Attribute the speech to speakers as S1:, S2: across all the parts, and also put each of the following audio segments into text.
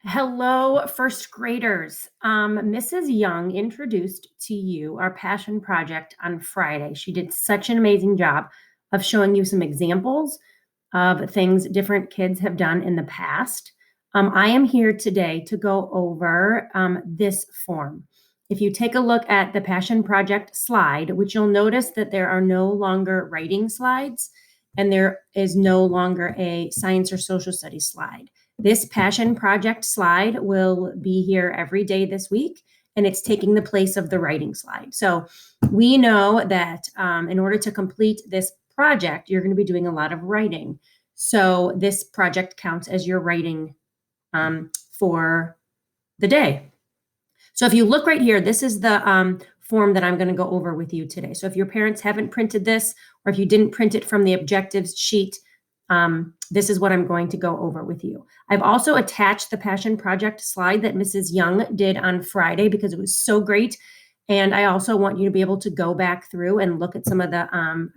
S1: Hello, first graders. Mrs. Young introduced to you our passion project on Friday. She did such an amazing job of showing you some examples of things different kids have done in the past. I am here today to go over this form. If you take a look at the passion project slide, which you'll notice that there are no longer writing slides and there is no longer a science or social studies slide. This passion project slide will be here every day this week, and it's taking the place of the writing slide. So we know that in order to complete this project, you're going to be doing a lot of writing. So this project counts as your writing for the day. So if you look right here, this is the form that I'm going to go over with you today. So if your parents haven't printed this, or if you didn't print it from the objectives sheet, this is what I'm going to go over with you. I've also attached the passion project slide that Mrs. Young did on Friday because it was so great. And I also want you to be able to go back through and look at some of the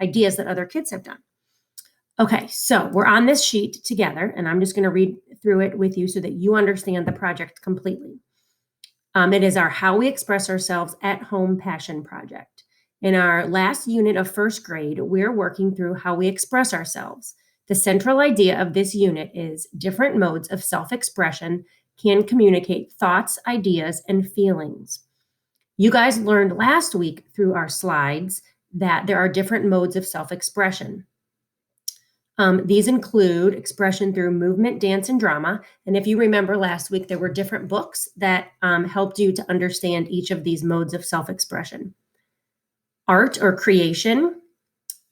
S1: ideas that other kids have done. Okay, so we're on this sheet together, and I'm just going to read through it with you so that you understand the project completely. It is our How We Express Ourselves at Home passion project. In our last unit of first grade, we're working through how we express ourselves. The central idea of this unit is different modes of self-expression can communicate thoughts, ideas, and feelings. You guys learned last week through our slides that there are different modes of self-expression. These include expression through movement, dance, and drama. And if you remember last week, there were different books that helped you to understand each of these modes of self-expression. Art or creation,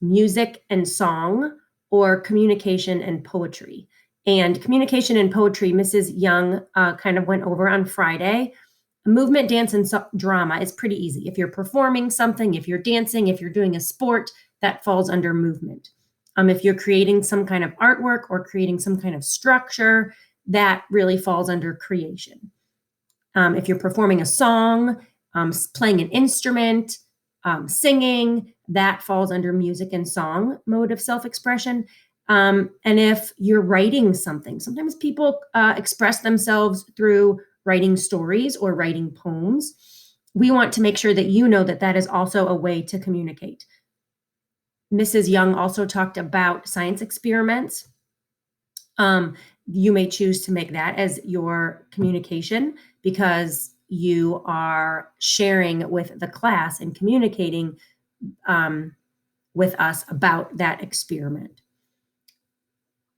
S1: music and song, or communication and poetry. And communication and poetry, Mrs. Young kind of went over on Friday. Movement, dance, and drama is pretty easy. If you're performing something, if you're dancing, if you're doing a sport, that falls under movement. If you're creating some kind of artwork or creating some kind of structure, that really falls under creation. If you're performing a song, playing an instrument, singing, that falls under music and song mode of self-expression. And if you're writing something, sometimes people express themselves through writing stories or writing poems. We want to make sure that you know that that is also a way to communicate. Mrs. Young also talked about science experiments. You may choose to make that as your communication because you are sharing with the class and communicating with us about that experiment.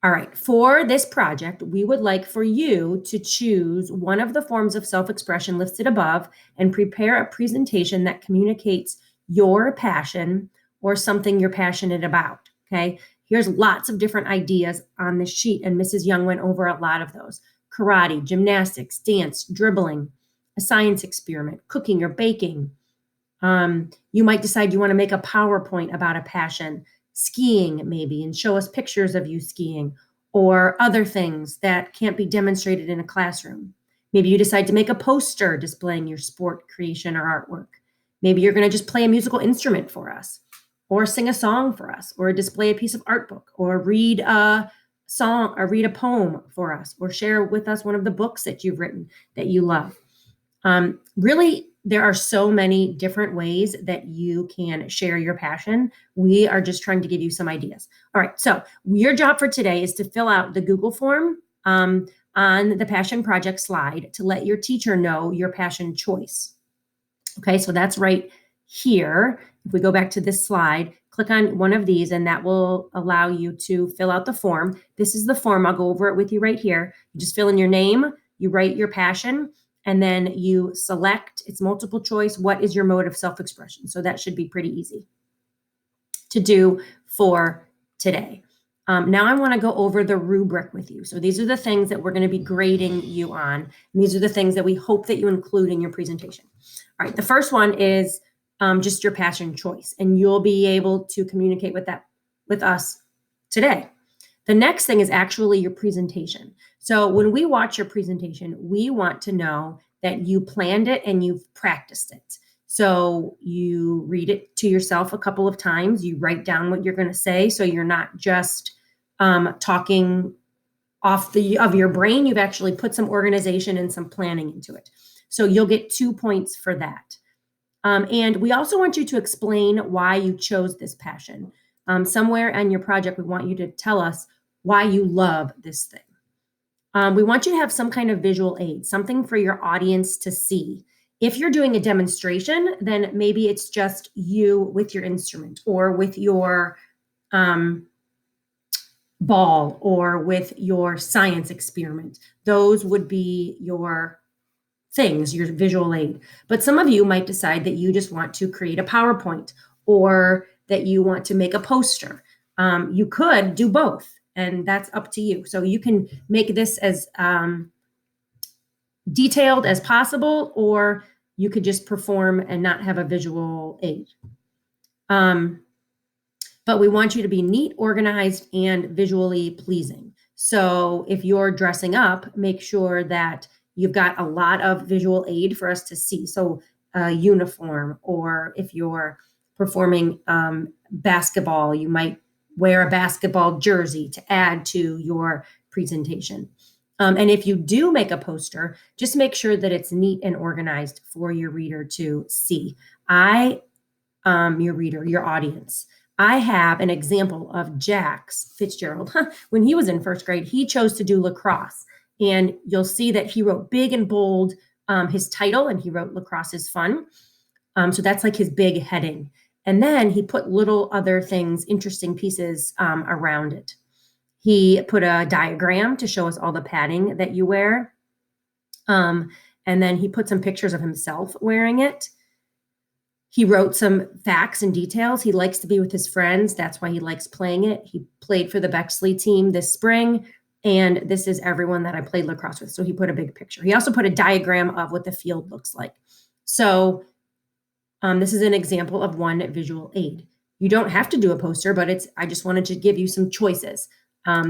S1: All right, for this project, we would like for you to choose one of the forms of self-expression listed above and prepare a presentation that communicates your passion or something you're passionate about, okay? Here's lots of different ideas on this sheet, and Mrs. Young went over a lot of those. Karate, gymnastics, dance, dribbling, a science experiment, cooking or baking. You might decide you want to make a PowerPoint about a passion, skiing maybe, and show us pictures of you skiing, or other things that can't be demonstrated in a classroom. Maybe you decide to make a poster displaying your sport, creation, or artwork. Maybe you're going to just play a musical instrument for us, or sing a song for us, or display a piece of art book, or read a song, or read a poem for us, or share with us one of the books that you've written that you love. Really, there are so many different ways that you can share your passion. We are just trying to give you some ideas. All right, so your job for today is to fill out the Google form on the passion project slide to let your teacher know your passion choice. Okay, so that's right here. If we go back to this slide, click on one of these and that will allow you to fill out the form. This is the form. I'll go over it with you right here. You just fill in your name, you write your passion, and then you select, it's multiple choice, what is your mode of self-expression? So that should be pretty easy to do for today. Now I want to go over the rubric with you. So these are the things that we're going to be grading you on. And these are the things that we hope that you include in your presentation. All right, the first one is just your passion choice, and you'll be able to communicate with us today. The next thing is actually your presentation. So when we watch your presentation, we want to know that you planned it and you've practiced it. So you read it to yourself a couple of times, you write down what you're going to say, so you're not just talking off of your brain. You've actually put some organization and some planning into it. So you'll get 2 points for that. And we also want you to explain why you chose this passion. Somewhere in your project, we want you to tell us why you love this thing. We want you to have some kind of visual aid, something for your audience to see. If you're doing a demonstration, then maybe it's just you with your instrument or with your ball or with your science experiment. Those would be your things, your visual aid. But some of you might decide that you just want to create a PowerPoint or that you want to make a poster. You could do both, and that's up to you. So you can make this as detailed as possible, or you could just perform and not have a visual aid. But we want you to be neat, organized, and visually pleasing. So if you're dressing up, make sure that you've got a lot of visual aid for us to see. So a uniform, or if you're performing basketball, you might wear a basketball jersey to add to your presentation. And if you do make a poster, just make sure that it's neat and organized for your reader to see. Your reader, your audience. I have an example of Jax Fitzgerald. When he was in first grade, he chose to do lacrosse. And you'll see that he wrote big and bold his title, and he wrote "Lacrosse is fun." So that's like his big heading. And then he put little other things, interesting pieces around it. He put a diagram to show us all the padding that you wear. And then he put some pictures of himself wearing it. He wrote some facts and details. He likes to be with his friends. That's why he likes playing it. He played for the Bexley team this spring, and this is everyone that I played lacrosse with. So he put a big picture. He also put a diagram of what the field looks like. So this is an example of one visual aid. You don't have to do a poster, but I just wanted to give you some choices.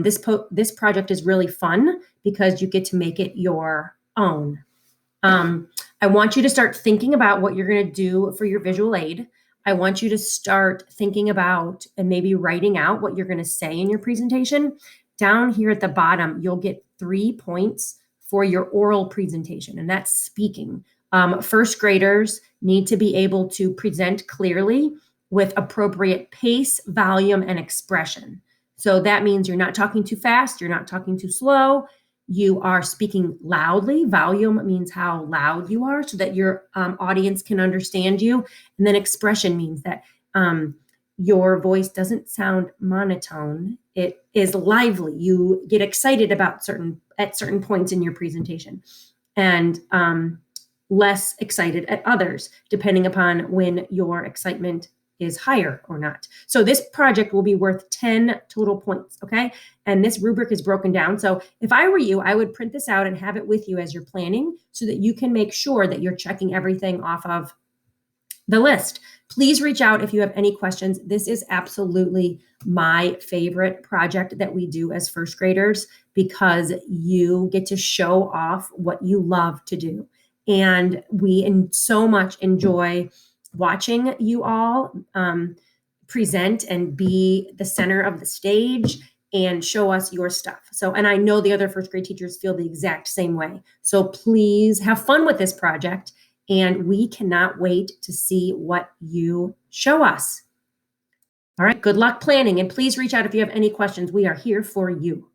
S1: This project is really fun because you get to make it your own. I want you to start thinking about what you're going to do for your visual aid. I want you to start thinking about and maybe writing out what you're going to say in your presentation. Down here at the bottom, you'll get 3 points for your oral presentation, and that's speaking. First graders need to be able to present clearly with appropriate pace, volume, and expression. So that means you're not talking too fast, you're not talking too slow. You are speaking loudly. Volume means how loud you are so that your audience can understand you. And then expression means that your voice doesn't sound monotone. It is lively. You get excited about certain points in your presentation, and less excited at others, depending upon when your excitement is higher or not. So this project will be worth 10 total points, okay? And this rubric is broken down. So if I were you, I would print this out and have it with you as you're planning so that you can make sure that you're checking everything off of the list. Please reach out if you have any questions. This is absolutely my favorite project that we do as first graders because you get to show off what you love to do. And we so much enjoy watching you all present and be the center of the stage and show us your stuff. So, and I know the other first grade teachers feel the exact same way. So please have fun with this project, and we cannot wait to see what you show us. All right, good luck planning, and please reach out if you have any questions. We are here for you.